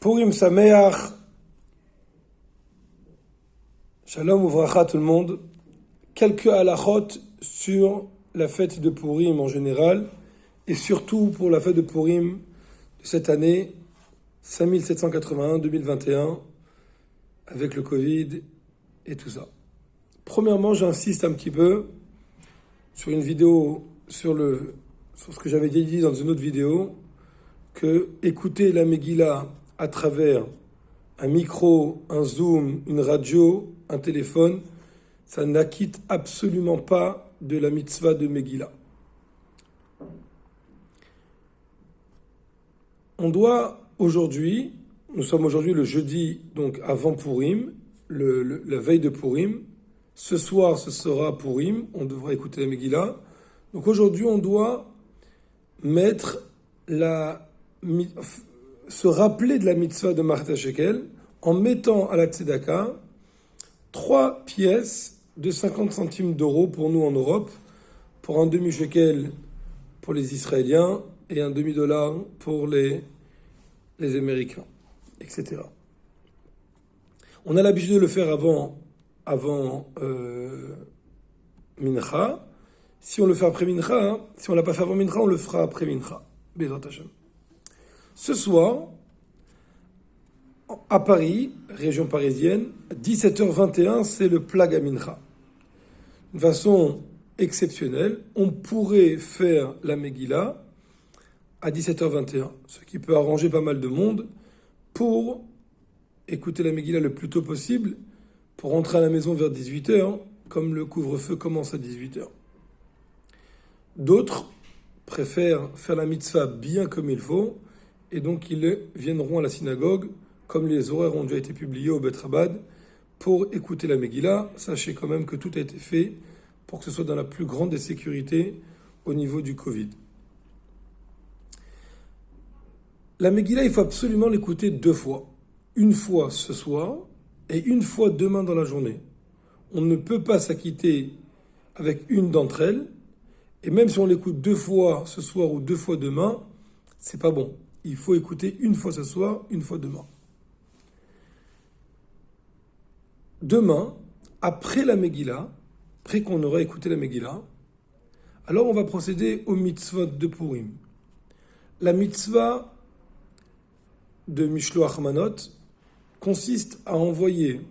Purim Sameach, Shalom Uvracha tout le monde. Quelques halachot sur la fête de Purim en général et surtout pour la fête de Purim de cette année 5781-2021 avec le Covid et tout ça. Premièrement, j'insiste un petit peu sur une vidéo sur ce que j'avais dit dans une autre vidéo, que écouter la Megillah à travers un micro, un zoom, une radio, un téléphone, ça n'acquitte absolument pas de la mitzvah de Megillah. On doit aujourd'hui, nous sommes aujourd'hui le jeudi, donc avant Purim, la veille de Purim. Ce soir, ce sera Purim, on devra écouter la Megillah. Donc aujourd'hui, on doit se rappeler de la mitzvah de Marta Shekel en mettant à la Tzedaka 3 pièces de 50 centimes d'euros pour nous en Europe, pour un demi-shekel pour les Israéliens et un demi-dollar pour les Américains, etc. On a l'habitude de le faire avant Mincha. Si on le fait après Mincha, si on ne l'a pas fait avant Mincha, on le fera après Mincha. Bezrat Hashem. Ce soir, à Paris, région parisienne, 17h21, c'est le Plag à Mincha. D'une façon exceptionnelle, on pourrait faire la Megillah à 17h21, ce qui peut arranger pas mal de monde pour écouter la Megillah le plus tôt possible, pour rentrer à la maison vers 18h, comme le couvre-feu commence à 18h. D'autres préfèrent faire la mitzvah bien comme il faut, et donc ils viendront à la synagogue, comme les horaires ont déjà été publiés au Bet Rabad, pour écouter la Megillah. Sachez quand même que tout a été fait pour que ce soit dans la plus grande des sécurités au niveau du Covid. La Megillah, il faut absolument l'écouter 2 fois. Une fois ce soir et une fois demain dans la journée. On ne peut pas s'acquitter avec une d'entre elles, et même si on l'écoute 2 fois ce soir ou 2 fois demain, c'est pas bon. Il faut écouter une fois ce soir, une fois demain. Demain, après la Megillah, après qu'on aura écouté la Megillah, alors on va procéder au mitzvot de Purim. La mitzvah de Mishloach Manot consiste à envoyer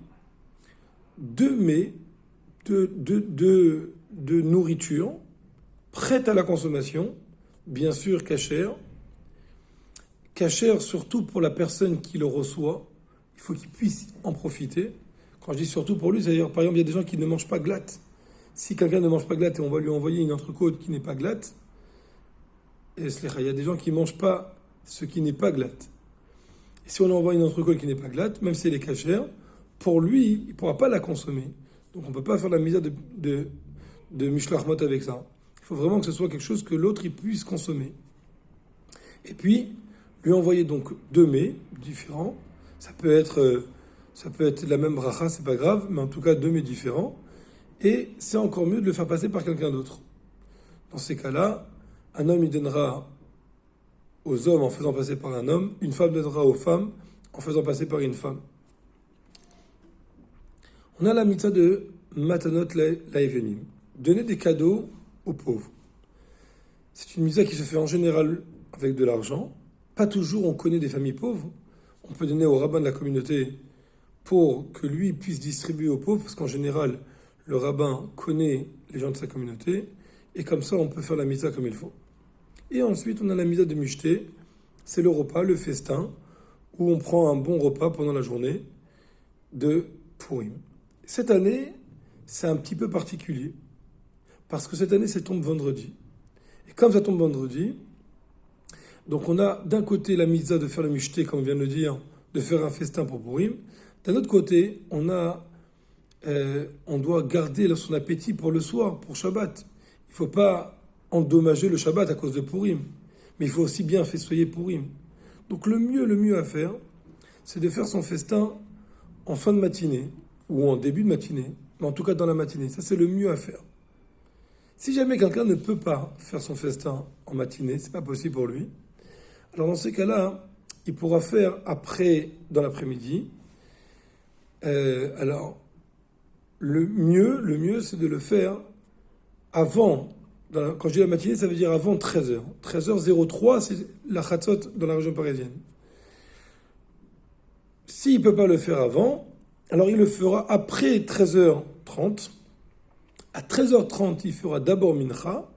2 mets de nourriture prête à la consommation, bien sûr cachère surtout pour la personne qui le reçoit. Il faut qu'il puisse en profiter. Quand je dis surtout pour lui, c'est-à-dire, par exemple, il y a des gens qui ne mangent pas glatte. Si quelqu'un ne mange pas glatte et on va lui envoyer une entrecôte qui n'est pas glatte, il y a des gens qui ne mangent pas ce qui n'est pas glatte. Et si on lui envoie une entrecôte qui n'est pas glatte, même si elle est cachère, pour lui, il ne pourra pas la consommer. Donc on ne peut pas faire la misère de Mishloach Manot avec ça. Il faut vraiment que ce soit quelque chose que l'autre il puisse consommer. Et puis, lui envoyer donc 2 mets différents. Ça peut être la même bracha, c'est pas grave, mais en tout cas 2 mets différents. Et c'est encore mieux de le faire passer par quelqu'un d'autre. Dans ces cas-là, un homme il donnera aux hommes en faisant passer par un homme, une femme donnera aux femmes en faisant passer par une femme. On a la mitzvah de Matanot Laevenim, donner des cadeaux aux pauvres. C'est une mitzvah qui se fait en général avec de l'argent. Pas toujours on connaît des familles pauvres. On peut donner au rabbin de la communauté pour que lui puisse distribuer aux pauvres, parce qu'en général, le rabbin connaît les gens de sa communauté, et comme ça, on peut faire la mitzvah comme il faut. Et ensuite, on a la mitzvah de Mishté, c'est le repas, le festin, où on prend un bon repas pendant la journée de Purim. Cette année, c'est un petit peu particulier, parce que cette année, ça tombe vendredi. Et comme ça tombe vendredi, donc on a d'un côté la mitzvah de faire le Mishté, comme on vient de le dire, de faire un festin pour Purim. D'un autre côté, on doit garder son appétit pour le soir, pour Shabbat. Il ne faut pas endommager le Shabbat à cause de Purim, mais il faut aussi bien festoyer Purim. Donc le mieux à faire, c'est de faire son festin en fin de matinée, ou en début de matinée, mais en tout cas dans la matinée. Ça, c'est le mieux à faire. Si jamais quelqu'un ne peut pas faire son festin en matinée, c'est pas possible pour lui, alors dans ces cas-là, il pourra faire après, dans l'après-midi. Alors, le mieux, c'est de le faire avant. Quand je dis la matinée, ça veut dire avant 13h. 13h03, c'est la Chatzot dans la région parisienne. S'il ne peut pas le faire avant, alors il le fera après 13h30. À 13h30, il fera d'abord Mincha,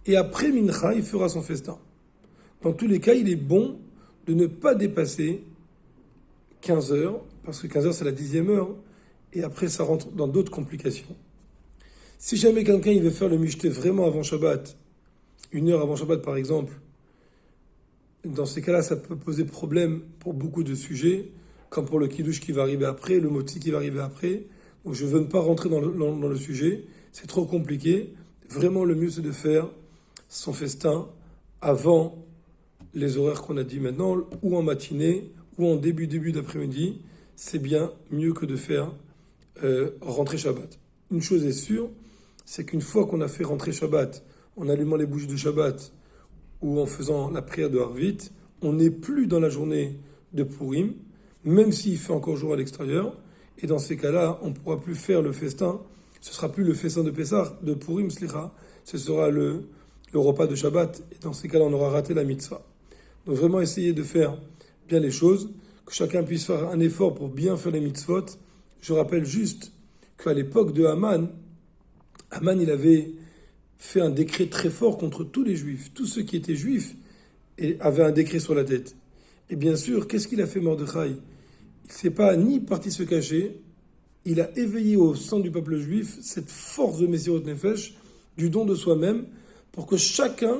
et après Mincha, il fera son festin. Dans tous les cas, il est bon de ne pas dépasser 15h, parce que 15h, c'est la 10e heure, et après, ça rentre dans d'autres complications. Si jamais quelqu'un il veut faire le Mishté vraiment avant Shabbat, 1 heure avant Shabbat par exemple, dans ces cas-là, ça peut poser problème pour beaucoup de sujets, comme pour le Kiddush qui va arriver après, le Motzi qui va arriver après. Donc je ne veux pas rentrer dans le sujet, c'est trop compliqué. Vraiment, le mieux, c'est de faire son festin avant les horaires qu'on a dit maintenant, ou en matinée, ou en début d'après-midi. C'est bien mieux que de faire rentrer Shabbat. Une chose est sûre, c'est qu'une fois qu'on a fait rentrer Shabbat, en allumant les bougies de Shabbat ou en faisant la prière de Harvit, on n'est plus dans la journée de Purim, même s'il fait encore jour à l'extérieur. Et dans ces cas-là, on ne pourra plus faire le festin. Ce ne sera plus le festin de Pessah, de Purim, slicha. Ce sera le repas de Shabbat. Et dans ces cas-là, on aura raté la mitzvah. Donc vraiment essayer de faire bien les choses, que chacun puisse faire un effort pour bien faire les mitzvot. Je rappelle juste qu'à l'époque de Haman, il avait fait un décret très fort contre tous les juifs. Tous ceux qui étaient juifs avaient un décret sur la tête. Et bien sûr, qu'est-ce qu'il a fait Mordechai? Il ne s'est pas ni parti se cacher, il a éveillé au sein du peuple juif cette force de Messirot Nefesh, du don de soi-même, pour que chacun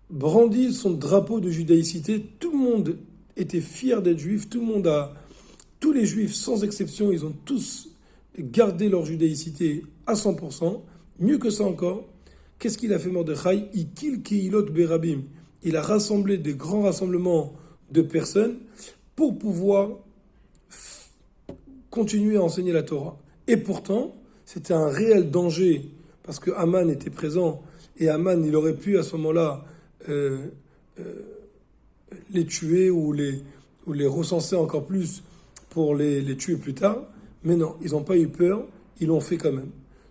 brandisse son drapeau de judaïcité. Tout le monde était fier d'être juif, tous les juifs, sans exception, ils ont tous gardé leur judaïcité à 100%. Mieux que ça encore, qu'est-ce qu'il a fait Mordechai? Ikil Keilot Berabim. Il a rassemblé des grands rassemblements de personnes pour pouvoir continuer à enseigner la Torah. Et pourtant, c'était un réel danger, parce que Haman était présent, et Haman, il aurait pu à ce moment-là les tuer ou les recenser encore plus pour les tuer plus tard. Mais non, ils n'ont pas eu peur, ils l'ont fait quand même.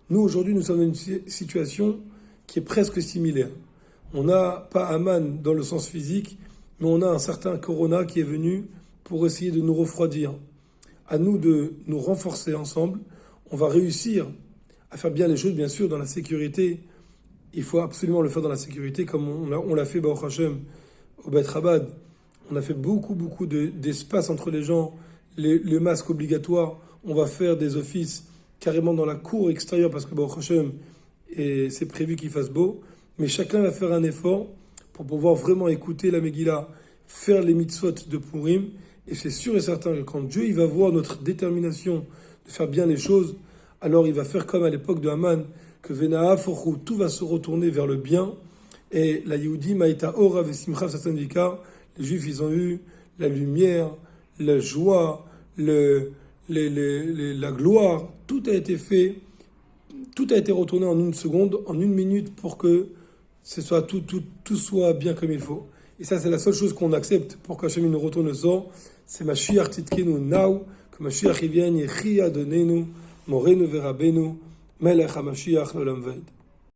Nous, aujourd'hui, nous sommes dans une situation qui est presque similaire. On n'a pas Haman dans le sens physique, mais on a un certain Corona qui est venu pour essayer de nous refroidir. À nous de nous renforcer ensemble. On va réussir à faire bien les choses, bien sûr, dans la sécurité. Il faut absolument le faire dans la sécurité, comme on l'a fait, Baruch Hashem, au Beit Chabad. On a fait beaucoup d'espace entre les gens, les masques obligatoires. On va faire des offices carrément dans la cour extérieure, parce que Baruch Hashem, c'est prévu qu'il fasse beau. Mais chacun va faire un effort pour pouvoir vraiment écouter la Megillah, faire les mitzvot de Purim. Et c'est sûr et certain que quand Dieu il va voir notre détermination de faire bien les choses, alors il va faire comme à l'époque de Haman, que Vena'a Forchou, tout va se retourner vers le bien. Et la Yehudi Maïta Ora Vesimcha Sasanvikar, les Juifs ils ont eu la lumière, la joie, la gloire, tout a été fait, tout a été retourné en 1 seconde, en 1 minute pour que tout soit bien comme il faut. Et ça, c'est la seule chose qu'on accepte pour qu'Hachem nous retourne le sort. C'est Mashiach Titkenu Now, que Mashiach vienne, Yechia Donenu, Morenu Verabenu, Melech HaMashiach L'Olam Vaed.